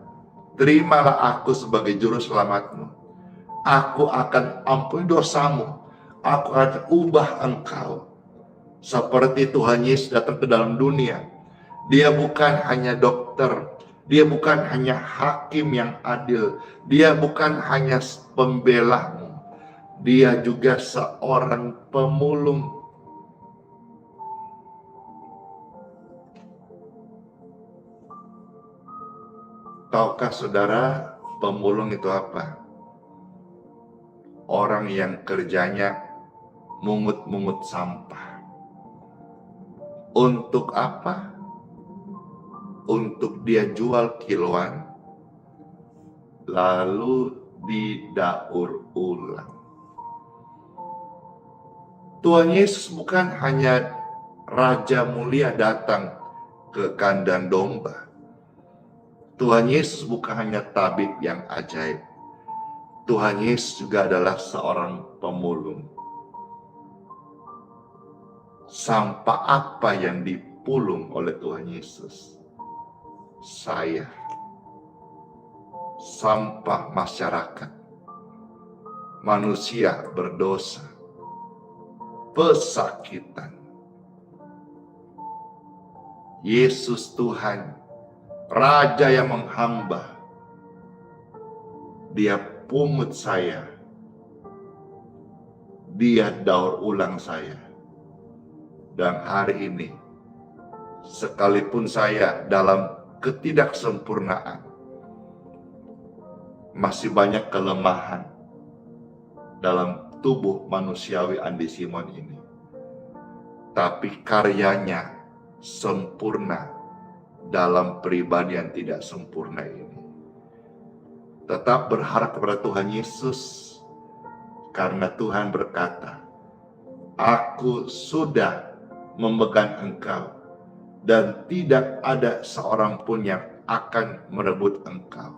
terimalah aku sebagai juru selamatmu. Aku akan ampuni dosamu. Aku akan ubah engkau. Seperti Tuhan Yesus datang ke dalam dunia. Dia bukan hanya dokter. Dia bukan hanya hakim yang adil. Dia bukan hanya pembelamu. Dia juga seorang pemulung. Tahukah saudara, pemulung itu apa? Orang yang kerjanya mungut-mungut sampah. Untuk apa? Untuk dia jual kiloan, lalu didaur ulang. Tuhan Yesus bukan hanya Raja Mulia datang ke kandang domba. Tuhan Yesus bukan hanya tabib yang ajaib. Tuhan Yesus juga adalah seorang pemulung. Sampah apa yang dipulung oleh Tuhan Yesus? Saya. Sampah masyarakat. Manusia berdosa. Pesakitan. Yesus Tuhan, Raja yang menghamba, dia pungut saya, dia daur ulang saya. Dan hari ini, sekalipun saya dalam ketidaksempurnaan, masih banyak kelemahan dalam tubuh manusiawi Andi Simon ini, tapi karyanya sempurna dalam pribadi yang tidak sempurna ini. Tetap berharap kepada Tuhan Yesus, karena Tuhan berkata, aku sudah memegang engkau, dan tidak ada seorang pun yang akan merebut engkau.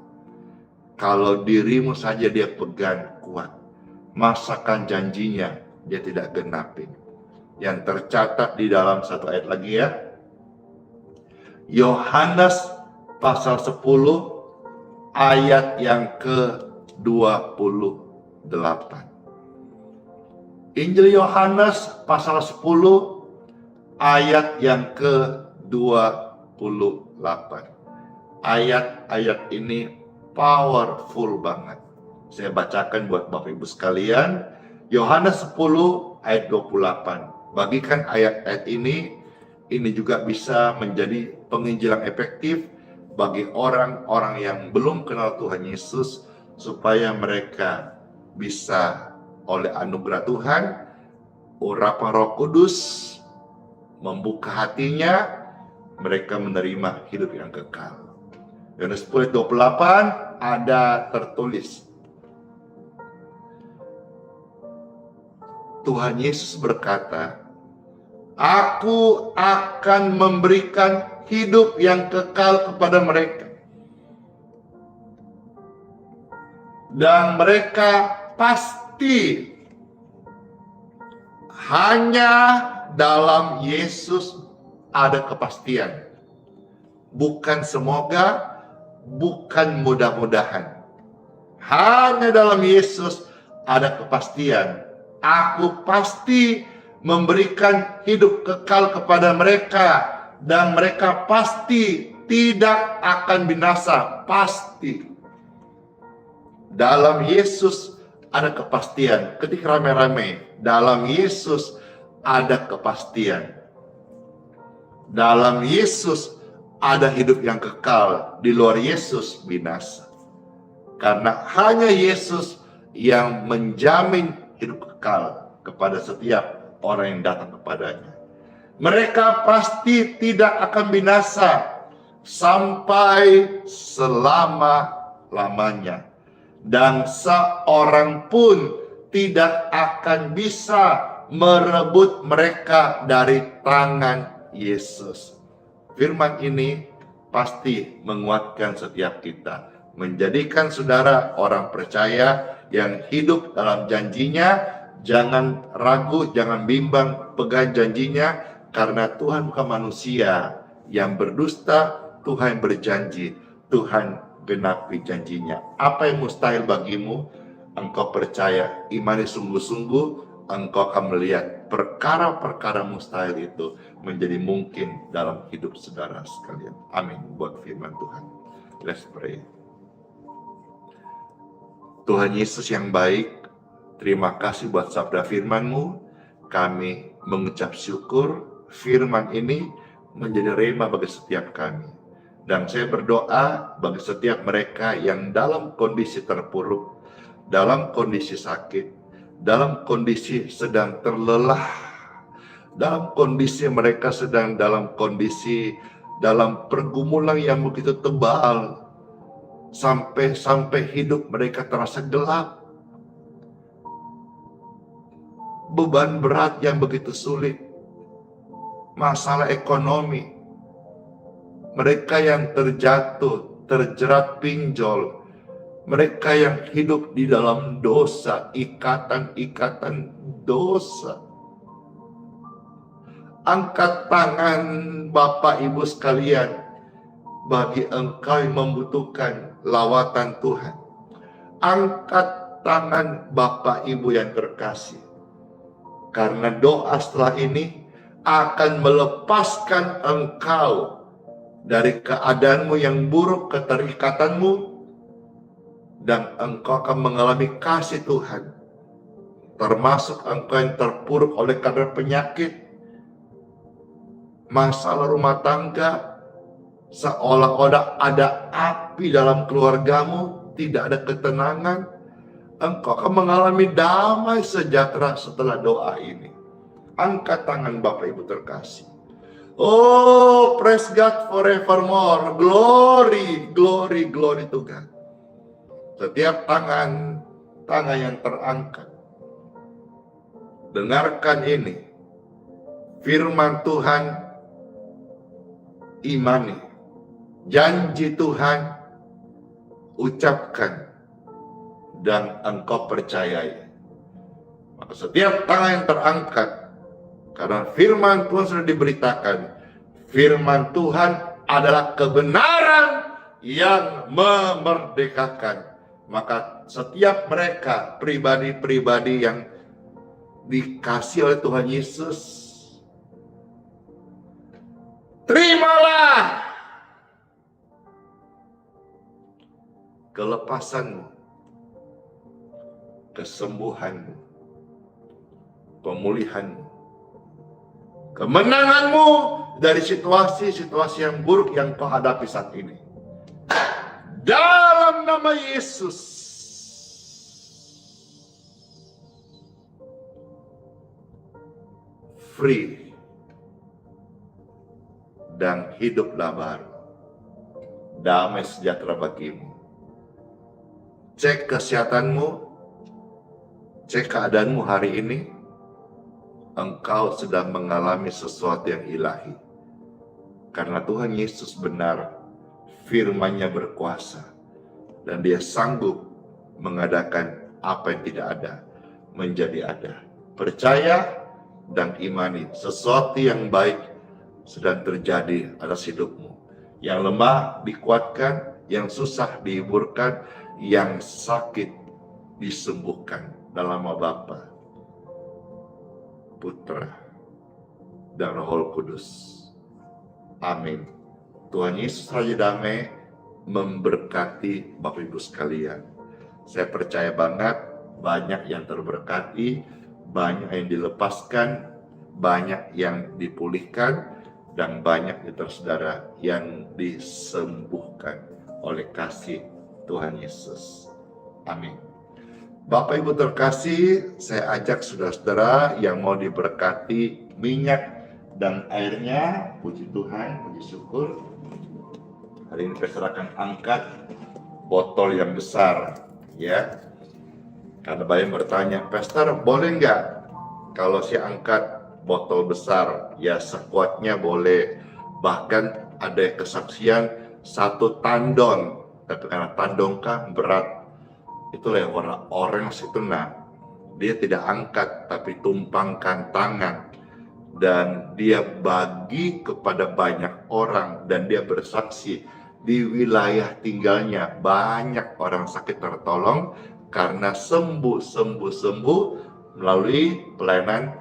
Kalau dirimu saja dia pegang kuat, masakan janjinya dia tidak genapin. Yang tercatat di dalam satu ayat lagi ya, Yohanes pasal 10 ayat yang ke-28. Injil Yohanes pasal 10 ayat yang ke-28. Ayat-ayat ini powerful banget. Saya bacakan buat Bapak Ibu sekalian. Yohanes 10 ayat 28. Bagikan ayat-ayat ini juga bisa menjadi penginjilan efektif bagi orang-orang yang belum kenal Tuhan Yesus, supaya mereka bisa oleh anugerah Tuhan, urapan Roh Kudus membuka hatinya, mereka menerima hidup yang kekal. Yohanes 10 ayat 28 ada tertulis, Tuhan Yesus berkata, aku akan memberikan hidup yang kekal kepada mereka. Dan mereka pasti hanya dalam Yesus ada kepastian. Bukan semoga, bukan mudah-mudahan. Hanya dalam Yesus ada kepastian. Aku pasti memberikan hidup kekal kepada mereka. Dan mereka pasti tidak akan binasa. Pasti. Dalam Yesus ada kepastian. Ketika rame-rame, dalam Yesus ada kepastian. Dalam Yesus ada hidup yang kekal. Di luar Yesus binasa. Karena hanya Yesus yang menjamin hidup kekal kepada setiap orang yang datang kepadanya. Mereka pasti tidak akan binasa sampai selama-lamanya. Dan seorang pun tidak akan bisa merebut mereka dari tangan Yesus. Firman ini pasti menguatkan setiap kita. Menjadikan saudara orang percaya yang hidup dalam janjinya. Jangan ragu, jangan bimbang, pegang janjinya. Karena Tuhan bukan manusia yang berdusta. Tuhan berjanji, Tuhan genapi janjinya. Apa yang mustahil bagimu, engkau percaya, imani sungguh-sungguh, engkau akan melihat perkara-perkara mustahil itu menjadi mungkin dalam hidup saudara sekalian. Amin. Buat firman Tuhan. Let's pray. Tuhan Yesus yang baik, terima kasih buat sabda firman-Mu. Kami mengucap syukur firman ini menjadi rema bagi setiap kami. Dan saya berdoa bagi setiap mereka yang dalam kondisi terpuruk, dalam kondisi sakit, dalam kondisi sedang terlelah, dalam kondisi mereka sedang dalam pergumulan yang begitu tebal, sampai hidup mereka terasa gelap, beban berat yang begitu sulit, masalah ekonomi, mereka yang terjatuh, terjerat pinjol, mereka yang hidup di dalam dosa, ikatan-ikatan dosa. Angkat tangan Bapak Ibu sekalian bagi engkau yang membutuhkan lawatan Tuhan. Angkat tangan Bapak Ibu yang terkasih. Karena doa setelah ini akan melepaskan engkau dari keadaanmu yang buruk, keterikatanmu, dan engkau akan mengalami kasih Tuhan. Termasuk engkau yang terpuruk oleh kadar penyakit, masalah rumah tangga, seolah-olah ada api dalam keluargamu, tidak ada ketenangan, engkau akan mengalami damai sejahtera setelah doa ini. Angkat tangan Bapak Ibu terkasih. Oh, praise God forevermore. Glory, glory, glory to God. Setiap tangan yang terangkat. Dengarkan ini. Firman Tuhan, imani. Janji Tuhan, ucapkan. Dan engkau percayai. Maka setiap tangan yang terangkat, karena firman Tuhan sudah diberitakan, firman Tuhan adalah kebenaran yang memerdekakan. Maka setiap mereka, pribadi-pribadi yang dikasih oleh Tuhan Yesus, terimalah kelepasanmu, kesembuhanmu, pemulihanmu, kemenanganmu dari situasi-situasi yang buruk yang kau hadapi saat ini. Dalam nama Yesus. Free. Dan hiduplah baru. Damai sejahtera bagimu. Cek kesehatanmu. Cek keadaanmu hari ini. Engkau sedang mengalami sesuatu yang ilahi. Karena Tuhan Yesus benar, firman-Nya berkuasa, dan Dia sanggup mengadakan apa yang tidak ada menjadi ada. Percaya dan imani sesuatu yang baik sedang terjadi atas hidupmu. Yang lemah dikuatkan, yang susah dihiburkan, yang sakit disembuhkan dalam nama Bapa, Putra, dan Roh Kudus. Amin. Tuhan Yesus Raja Damai memberkati Bapak Ibu sekalian. Saya percaya banget banyak yang terberkati, banyak yang dilepaskan, banyak yang dipulihkan, dan banyak di saudara yang disembuhkan oleh kasih Tuhan Yesus. Amin. Bapak Ibu terkasih, saya ajak saudara-saudara yang mau diberkati minyak dan airnya, puji Tuhan, puji syukur. Hari ini saya akan angkat botol yang besar, ya. Karena banyak bertanya, Pastor, boleh nggak kalau saya angkat botol besar? Ya, sekuatnya boleh. Bahkan ada kesaksian 1 tandon, tapi karena tandon kan berat, itulah yang orang situ, dia tidak angkat tapi tumpangkan tangan, dan dia bagi kepada banyak orang, dan dia bersaksi di wilayah tinggalnya banyak orang sakit tertolong karena sembuh melalui pelayanan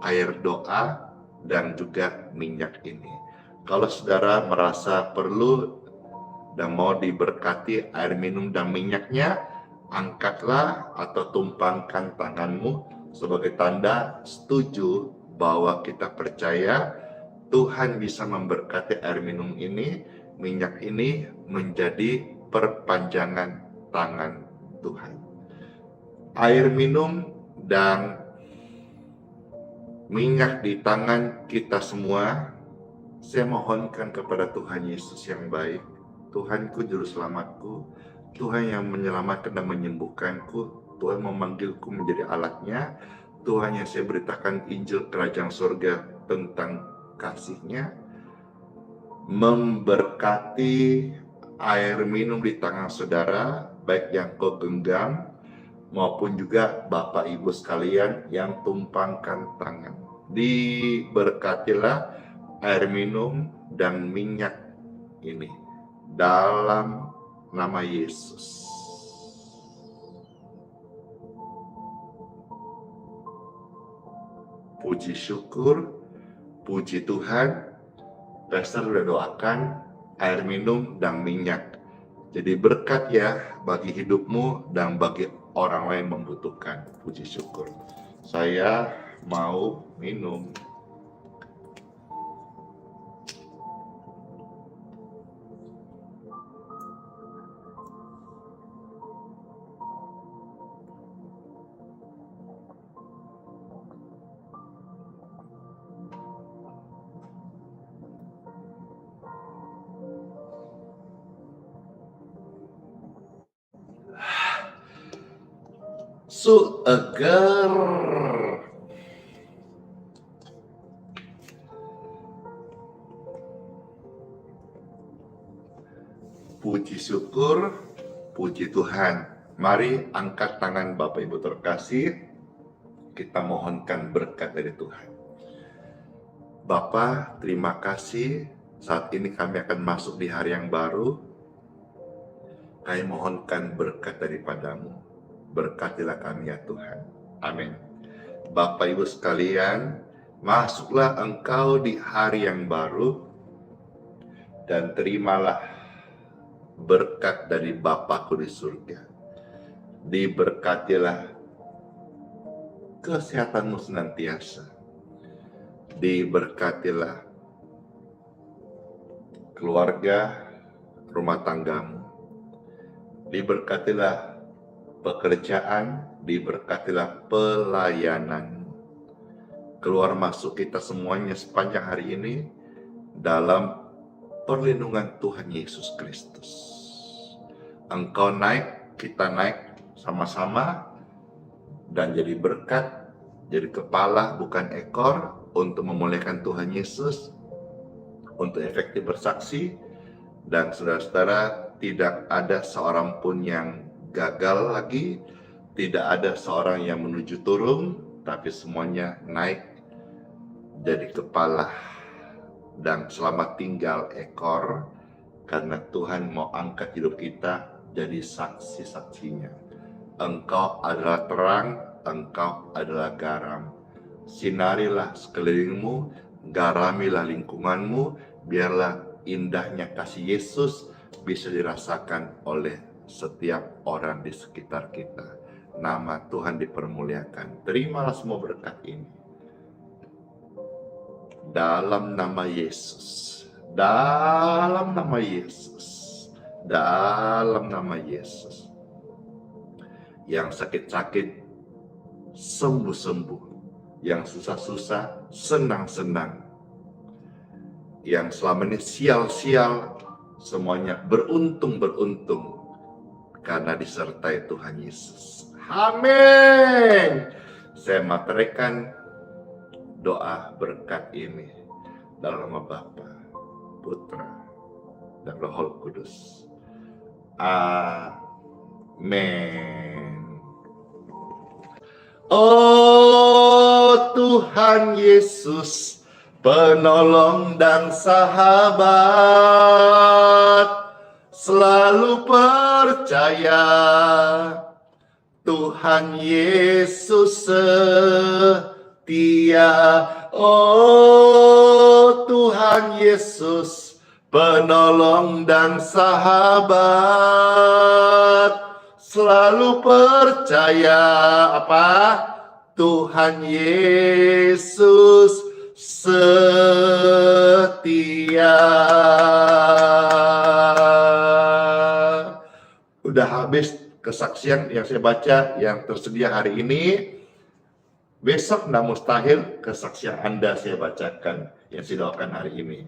air doa dan juga minyak ini. Kalau saudara merasa perlu dan mau diberkati air minum dan minyaknya, angkatlah atau tumpangkan tanganmu sebagai tanda setuju bahwa kita percaya Tuhan bisa memberkati air minum ini, minyak ini menjadi perpanjangan tangan Tuhan. Air minum dan minyak di tangan kita semua, saya mohonkan kepada Tuhan Yesus yang baik, Tuhanku juru selamatku, Tuhan yang menyelamatkan dan menyembuhkanku, Tuhan memanggilku menjadi alatnya, Tuhan yang saya beritakan Injil Kerajaan Surga tentang kasih-Nya, memberkati air minum di tangan saudara, baik yang kau genggam maupun juga Bapak Ibu sekalian yang tumpangkan tangan. Diberkatilah air minum dan minyak ini dalam nama Yesus. Puji syukur, puji Tuhan. Pastor sudah doakan air minum dan minyak. Jadi berkat ya bagi hidupmu dan bagi orang lain membutuhkan. Puji syukur. Saya mau minum. Segar. Puji syukur, puji Tuhan. Mari angkat tangan Bapak Ibu terkasih, kita mohonkan berkat dari Tuhan. Bapa, terima kasih. Saat ini kami akan masuk di hari yang baru. Kami mohonkan berkat daripadamu. Berkatilah kami ya Tuhan. Amin. Bapak Ibu sekalian, masuklah engkau di hari yang baru dan terimalah berkat dari Bapakku di surga. Diberkatilah kesehatanmu senantiasa. Diberkatilah keluarga, rumah tanggamu. Diberkatilah pekerjaan, diberkatilah pelayanan. Keluar masuk kita semuanya sepanjang hari ini dalam perlindungan Tuhan Yesus Kristus. Engkau naik, kita naik sama-sama dan jadi berkat, jadi kepala bukan ekor untuk memuliakan Tuhan Yesus, untuk efektif bersaksi. Dan saudara-saudara, tidak ada seorang pun yang gagal lagi, tidak ada seorang yang menuju turun, tapi semuanya naik jadi kepala dan selamat tinggal ekor, karena Tuhan mau angkat hidup kita jadi saksi-saksinya. Engkau adalah terang, engkau adalah garam. Sinarilah sekelilingmu, garamilah lingkunganmu, biarlah indahnya kasih Yesus bisa dirasakan oleh setiap orang di sekitar kita. Nama Tuhan dipermuliakan. Terimalah semua berkat ini. Dalam nama Yesus. Dalam nama Yesus. Dalam nama Yesus. Yang sakit-sakit sembuh-sembuh. Yang susah-susah senang-senang. Yang selama ini sial-sial, semuanya beruntung-beruntung karena disertai Tuhan Yesus. Amin. Saya materikan doa berkat ini dalam nama Bapa, Putra, dan Roh Kudus. Amin. Oh Tuhan Yesus, penolong dan sahabat, selalu percaya Tuhan Yesus setia. Oh Tuhan Yesus, penolong dan sahabat, selalu percaya apa? Tuhan Yesus setia. Udah habis kesaksian yang saya baca yang tersedia hari ini. Besok tidak mustahil kesaksian Anda saya bacakan yang saya doakan hari ini.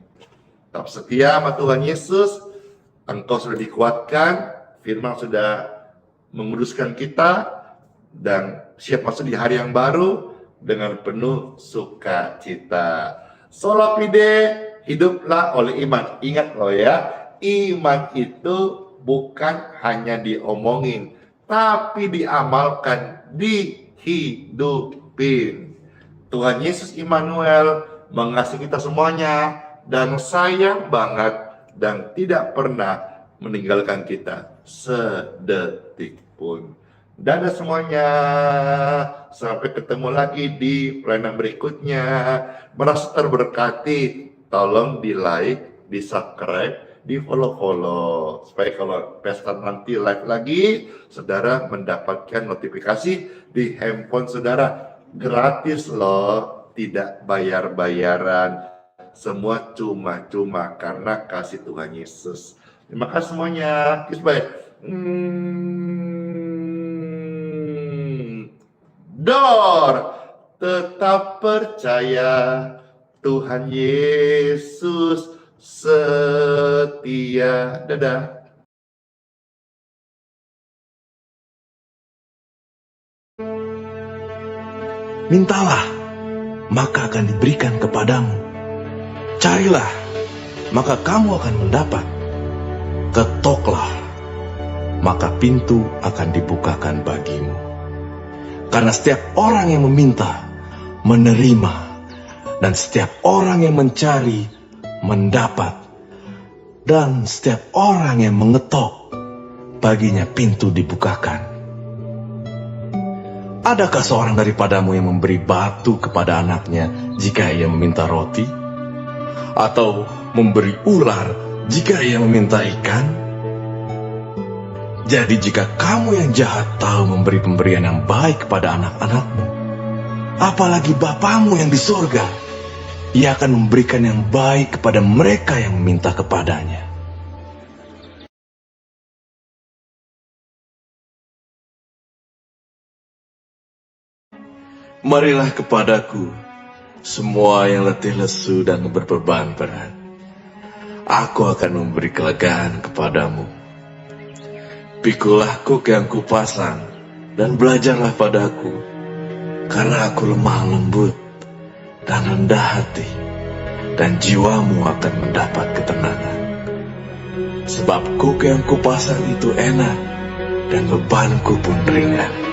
Tetap setia sama Tuhan Yesus. Engkau sudah dikuatkan, firman sudah menguduskan kita, dan siap masuk di hari yang baru dengan penuh sukacita. Sola fide, hiduplah oleh iman. Ingat loh ya, iman itu bukan hanya diomongin, tapi diamalkan, dihidupin. Tuhan Yesus Immanuel mengasihi kita semuanya dan sayang banget dan tidak pernah meninggalkan kita sedetik pun. Dadah semuanya, sampai ketemu lagi di pelayanan berikutnya. Merasa terberkati, tolong di like, di subscribe, di follow supaya kalau pesta nanti live lagi, saudara mendapatkan notifikasi di handphone saudara. Gratis loh, tidak bayar-bayaran, semua cuma-cuma karena kasih Tuhan Yesus. Terima kasih semuanya. Kiss bye. Dor, tetap percaya Tuhan Yesus setia. Dadah. Mintalah, maka akan diberikan kepadamu. Carilah, maka kamu akan mendapat. Ketoklah, maka pintu akan dibukakan bagimu. Karena setiap orang yang meminta, menerima, dan setiap orang yang mencari, mendapat. Dan setiap orang yang mengetok, baginya pintu dibukakan. Adakah seorang daripadamu yang memberi batu kepada anaknya jika ia meminta roti? Atau memberi ular jika ia meminta ikan? Jadi jika kamu yang jahat tahu memberi pemberian yang baik kepada anak-anakmu, apalagi Bapamu yang di surga, ia akan memberikan yang baik kepada mereka yang meminta kepadanya. Marilah kepadaku, semua yang letih lesu dan berbeban berat. Aku akan memberi kelegaan kepadamu. Pikulah kuk yang kupasang, dan belajarlah padaku, karena aku lemah lembut dan rendah hati, dan jiwamu akan mendapat ketenangan. Sebab kuk yang kupasang itu enak, dan bebanku pun ringan.